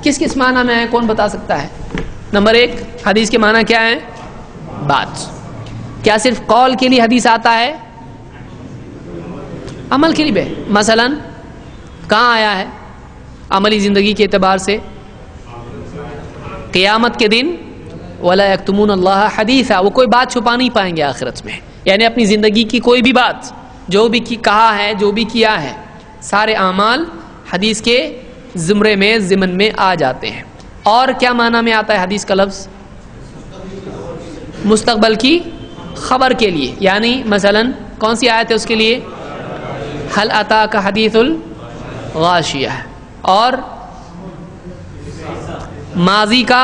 کس کس معنی میں ہے؟ کون بتا سکتا ہے؟ نمبر 1، حدیث کے معنی کیا ہے؟ بات. کیا صرف قول کے لیے حدیث آتا ہے؟ عمل کے لیے بھی. مثلا کہاں آیا ہے عملی زندگی کے اعتبار سے؟ قیامت کے دن وَلَا يَكْتُمُونَ اللَّهَ حَدِيثًا، وہ کوئی بات چھپا نہیں پائیں گے آخرت میں. یعنی اپنی زندگی کی کوئی بھی بات جو بھی کہا ہے، جو بھی کیا ہے، سارے اعمال حدیث کے زمرے میں، ضمن میں آ جاتے ہیں. اور کیا معنی میں آتا ہے حدیث کا لفظ؟ مستقبل کی خبر کے لیے. یعنی مثلا کون سی آیت ہے اس کے لیے؟ هل اتاک حدیث الغاشیہ. اور ماضی کا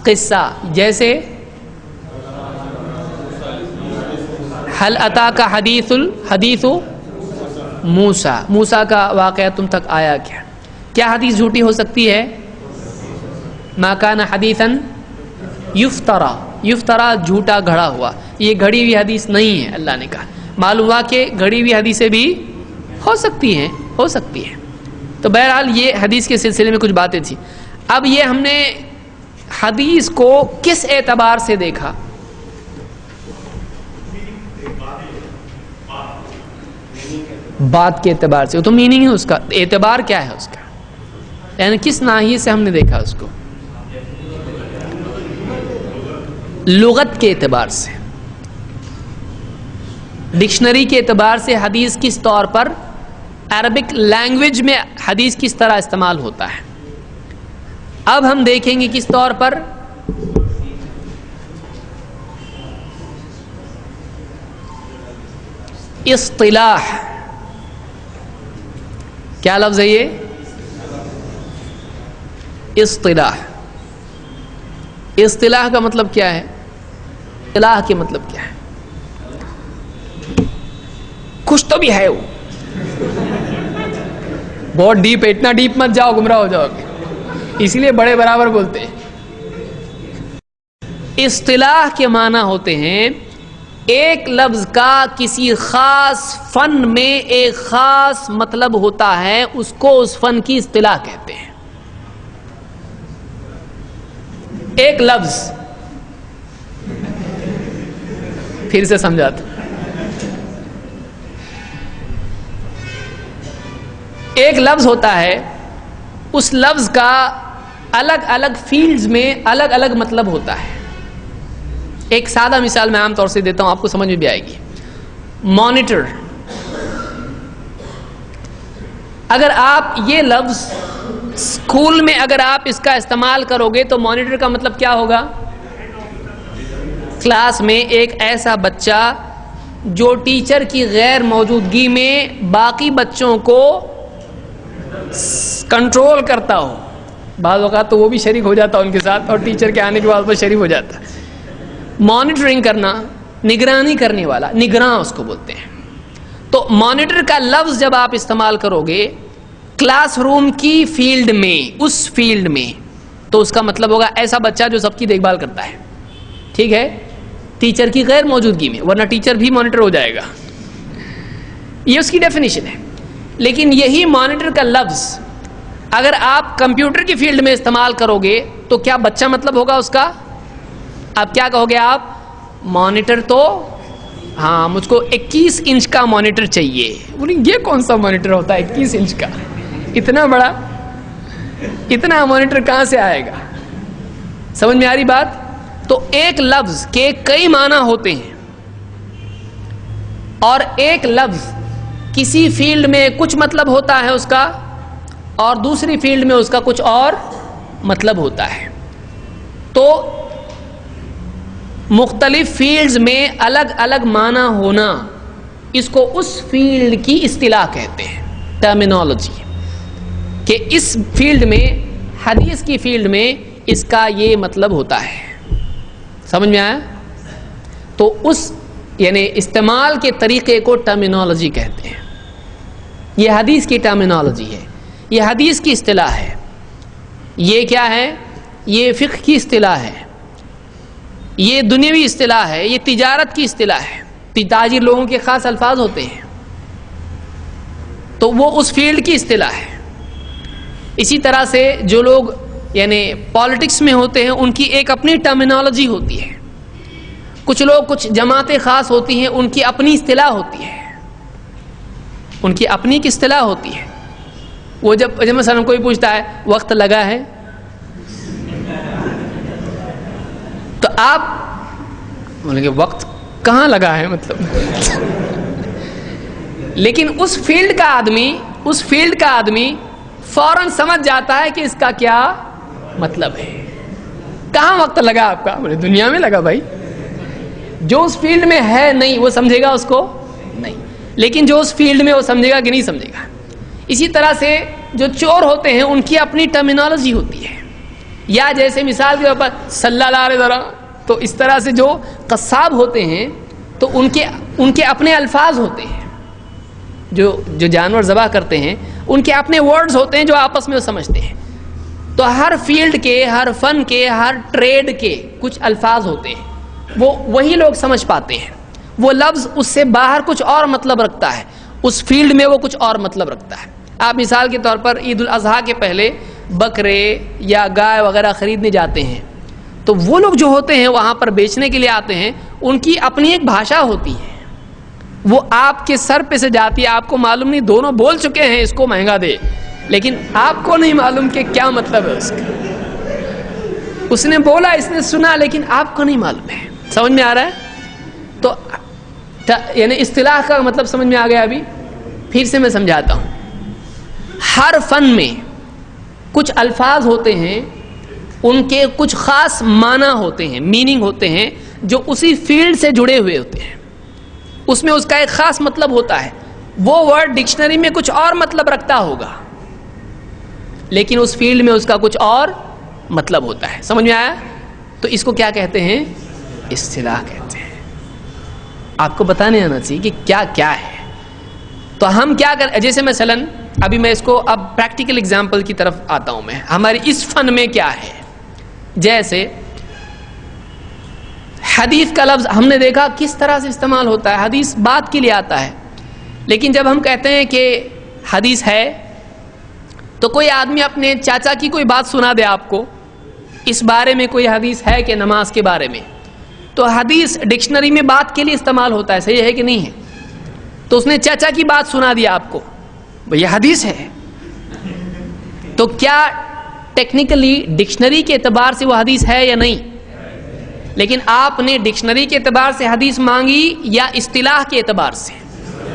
قصہ جیسے هل اتاک حدیث موسیٰ، موسیٰ کا واقعہ تم تک آیا کیا؟ کیا حدیث جھوٹی ہو سکتی ہے؟ ما کان حدیثا یفترا، یفترا جھوٹا گھڑا ہوا. یہ گھڑی ہوئی حدیث نہیں ہے. اللہ نے کہا معلوم ہوا کہ گھڑی ہوئی حدیثیں بھی ہو سکتی ہیں، ہو سکتی ہیں. تو بہرحال یہ حدیث کے سلسلے میں کچھ باتیں تھیں. اب یہ ہم نے حدیث کو کس اعتبار سے دیکھا؟ بات کے اعتبار سے. وہ تو میننگ ہے اس کا. اعتبار کیا ہے اس کا؟ یعنی کس ناحیے سے ہم نے دیکھا اس کو؟ لغت کے اعتبار سے، ڈکشنری کے اعتبار سے حدیث کس طور پر، عربک لینگویج میں حدیث کس طرح استعمال ہوتا ہے. اب ہم دیکھیں گے کس طور پر اصطلاح. کیا لفظ ہے یہ؟ اصطلاح. اصطلاح کا مطلب کیا ہے؟ اصطلاح کے مطلب کیا ہے؟ کچھ تو بھی ہے وہ. بہت ڈیپ ہے، اتنا ڈیپ مت جاؤ، گمراہ ہو جاؤ گے. اسی لیے بڑے برابر بولتے ہیں. اصطلاح کے معنی ہوتے ہیں ایک لفظ کا کسی خاص فن میں ایک خاص مطلب ہوتا ہے، اس کو اس فن کی اصطلاح کہتے ہیں. ایک لفظ، پھر سے سمجھاتا، ایک لفظ ہوتا ہے، اس لفظ کا الگ الگ فیلڈز میں الگ الگ مطلب ہوتا ہے. ایک سادہ مثال میں عام طور سے دیتا ہوں، آپ کو سمجھ میں بھی آئے گی. مانیٹر. اگر آپ یہ لفظ اسکول میں اگر آپ اس کا استعمال کرو گے تو مانیٹر کا مطلب کیا ہوگا؟ کلاس میں ایک ایسا بچہ جو ٹیچر کی غیر موجودگی میں باقی بچوں کو کنٹرول کرتا ہو. بعض اوقات تو وہ بھی شریک ہو جاتا ان کے ساتھ، اور ٹیچر کے آنے کے بعد وہ شریک ہو جاتا. مانیٹرنگ کرنا، نگرانی کرنے والا، نگراں اس کو بولتے ہیں. تو مانیٹر کا لفظ جب آپ استعمال کرو گے کلاس روم کی فیلڈ میں، اس فیلڈ میں، تو اس کا مطلب ہوگا ایسا بچہ جو سب کی دیکھ بھال کرتا ہے. ٹھیک ہے؟ ٹیچر کی غیر موجودگی میں، ورنہ ٹیچر بھی مانیٹر ہو جائے گا. یہ اس کی ڈیفینیشن ہے. لیکن یہی مانیٹر کا لفظ اگر آپ کمپیوٹر کی فیلڈ میں استعمال کرو گے تو کیا بچہ مطلب ہوگا اس کا؟ اب کیا کہو گے آپ؟ مانیٹر تو ہاں مجھ کو 21 انچ کا مانیٹر چاہیے. بولیں یہ کون سا مانیٹر ہوتا ہے 21 انچ کا؟ اتنا بڑا، اتنا مانیٹر کہاں سے آئے گا؟ سمجھ میں آ رہی بات؟ تو ایک لفظ کے کئی معنی ہوتے ہیں، اور ایک لفظ کسی فیلڈ میں کچھ مطلب ہوتا ہے اس کا، اور دوسری فیلڈ میں اس کا کچھ اور مطلب ہوتا ہے. تو مختلف فیلڈز میں الگ الگ معنی ہونا، اس کو اس فیلڈ کی اصطلاح کہتے ہیں، ٹرمینالوجی. کہ اس فیلڈ میں، حدیث کی فیلڈ میں اس کا یہ مطلب ہوتا ہے. سمجھ میں آیا؟ تو اس یعنی استعمال کے طریقے کو ٹرمینالوجی کہتے ہیں. یہ حدیث کی ٹرمینالوجی ہے، یہ حدیث کی اصطلاح ہے. یہ کیا ہے؟ یہ فقہ کی اصطلاح ہے، یہ دنیاوی اصطلاح ہے، یہ تجارت کی اصطلاح ہے. تاجر لوگوں کے خاص الفاظ ہوتے ہیں، تو وہ اس فیلڈ کی اصطلاح ہے. اسی طرح سے جو لوگ یعنی پالیٹکس میں ہوتے ہیں ان کی ایک اپنی ٹرمینالوجی ہوتی ہے. کچھ لوگ کچھ جماعتیں خاص ہوتی ہیں ان کی اپنی اصطلاح ہوتی ہے, ان کی اپنی ایک اصطلاح ہوتی ہے. وہ جب مثلا کوئی پوچھتا ہے وقت لگا ہے تو آپ بولیں گے وقت کہاں لگا ہے مطلب لیکن اس فیلڈ کا آدمی فوراً سمجھ جاتا ہے کہ اس کا کیا مطلب ہے. کہاں وقت لگا آپ کا؟ بولے دنیا میں لگا بھائی. جو اس فیلڈ میں ہے نہیں وہ سمجھے گا اس کو نہیں, لیکن جو اس فیلڈ میں وہ سمجھے گا کہ نہیں سمجھے گا. اسی طرح سے جو چور ہوتے ہیں ان کی اپنی ٹرمینالوجی ہوتی ہے. یا جیسے مثال کے طور پر صلی اللہ علیہ وسلم, تو اس طرح سے جو قصاب ہوتے ہیں تو ان کے اپنے الفاظ ہوتے ہیں. جو جانور ذبح کرتے ہیں ان کے اپنے ورڈز ہوتے ہیں جو آپس میں وہ سمجھتے ہیں. تو ہر فیلڈ کے, ہر فن کے, ہر ٹریڈ کے کچھ الفاظ ہوتے ہیں, وہی لوگ سمجھ پاتے ہیں. وہ لفظ اس سے باہر کچھ اور مطلب رکھتا ہے, اس فیلڈ میں وہ کچھ اور مطلب رکھتا ہے. آپ مثال کے طور پر عید الاضحیٰ کے پہلے بکرے یا گائے وغیرہ خریدنے جاتے ہیں تو وہ لوگ جو ہوتے ہیں وہاں پر بیچنے کے لیے آتے ہیں, ان کی اپنی ایک بھاشا ہوتی ہے. وہ آپ کے سر پہ سے جاتی ہے, آپ کو معلوم نہیں, دونوں بول چکے ہیں اس کو مہنگا دے, لیکن آپ کو نہیں معلوم کہ کیا مطلب ہے اس کا. اس نے بولا, اس نے سنا, لیکن آپ کو نہیں معلوم ہے. سمجھ میں آ رہا ہے؟ تو یعنی اصطلاح کا مطلب سمجھ میں آ گیا. ابھی پھر سے میں سمجھاتا ہوں. ہر فن میں کچھ الفاظ ہوتے ہیں, ان کے کچھ خاص معنی ہوتے ہیں, میننگ ہوتے ہیں, جو اسی فیلڈ سے جڑے ہوئے ہوتے ہیں. اس میں اس کا ایک خاص مطلب ہوتا ہے. وہ ورڈ ڈکشنری میں کچھ اور مطلب رکھتا ہوگا, لیکن اس فیلڈ میں اس کا کچھ اور مطلب ہوتا ہے. سمجھ میں آیا؟ تو اس کو کیا کہتے ہیں؟ اصطلاح کہتے ہیں. آپ کو بتانے آنا چاہیے کہ کیا کیا ہے. تو ہم کیا کر, جیسے مثلا ابھی میں اس کو اب پریکٹیکل اگزامپل کی طرف آتا ہوں. میں ہماری اس فن میں کیا ہے, جیسے حدیث کا لفظ ہم نے دیکھا کس طرح سے استعمال ہوتا ہے. حدیث بات کے لیے آتا ہے, لیکن جب ہم کہتے ہیں کہ حدیث ہے تو کوئی آدمی اپنے چاچا کی کوئی بات سنا دے آپ کو, اس بارے میں کوئی حدیث ہے کہ نماز کے بارے میں, تو حدیث ڈکشنری میں بات کے لیے استعمال ہوتا ہے, صحیح ہے کہ نہیں ہے؟ تو اس نے چاچا کی بات سنا دیا آپ کو, یہ حدیث ہے. تو کیا ٹیکنیکلی ڈکشنری کے اعتبار سے وہ حدیث ہے یا نہیں؟ لیکن آپ نے ڈکشنری کے اعتبار سے حدیث مانگی یا اصطلاح کے اعتبار سے؟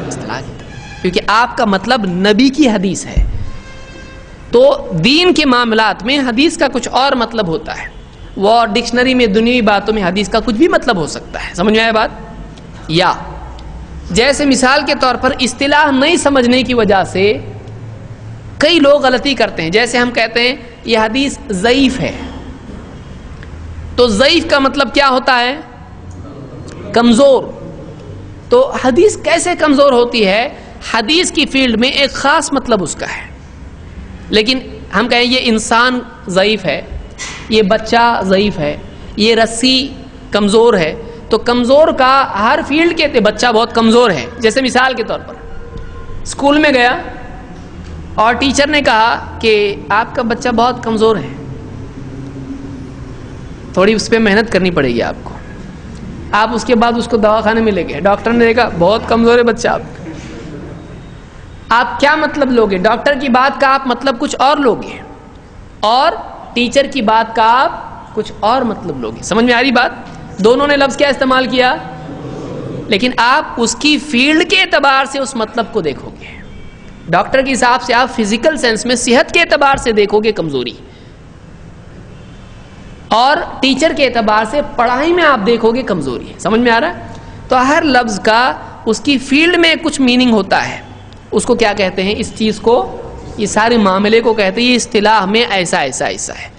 اصطلاح کے اعتبار, کیونکہ آپ کا مطلب نبی کی حدیث ہے. تو دین کے معاملات میں حدیث کا کچھ اور مطلب ہوتا ہے, وہ ڈکشنری میں دنیوی باتوں میں حدیث کا کچھ بھی مطلب ہو سکتا ہے. سمجھ میں آیا بات؟ یا جیسے مثال کے طور پر اصطلاح نہیں سمجھنے کی وجہ سے کئی لوگ غلطی کرتے ہیں. جیسے ہم کہتے ہیں یہ حدیث ضعیف ہے, تو ضعیف کا مطلب کیا ہوتا ہے؟ کمزور. تو حدیث کیسے کمزور ہوتی ہے؟ حدیث کی فیلڈ میں ایک خاص مطلب اس کا ہے, لیکن ہم کہیں یہ انسان ضعیف ہے, یہ بچہ ضعیف ہے, یہ رسی کمزور ہے, تو کمزور کا ہر فیلڈ کے بچہ بہت کمزور ہے. جیسے مثال کے طور پر اسکول میں گیا اور ٹیچر نے کہا کہ آپ کا بچہ بہت کمزور ہے, تھوڑی اس پہ محنت کرنی پڑے گی آپ کو. آپ اس کے بعد اس کو دواخانے میں لے گئے, ڈاکٹر نے دیکھا بہت کمزور ہے بچہ آپ کیا مطلب لوگے؟ ڈاکٹر کی بات کا آپ مطلب کچھ اور لوگے, اور ٹیچر کی بات کا آپ کچھ اور مطلب لوگے. سمجھ میں آ رہی بات؟ دونوں نے لفظ کیا استعمال کیا, لیکن آپ اس کی فیلڈ کے اعتبار سے اس مطلب کو دیکھو گے. ڈاکٹر کے حساب سے آپ فزیکل سینس میں صحت کے اعتبار سے دیکھو گے کمزوری, اور ٹیچر کے اعتبار سے پڑھائی میں آپ دیکھو گے کمزوری. سمجھ میں آ رہا ہے؟ تو ہر لفظ کا اس کی فیلڈ میں کچھ میننگ ہوتا ہے. اس کو کیا کہتے ہیں؟ اس چیز کو, یہ سارے معاملے کو کہتے ہیں یہ اصطلاح میں ایسا ایسا ایسا ہے.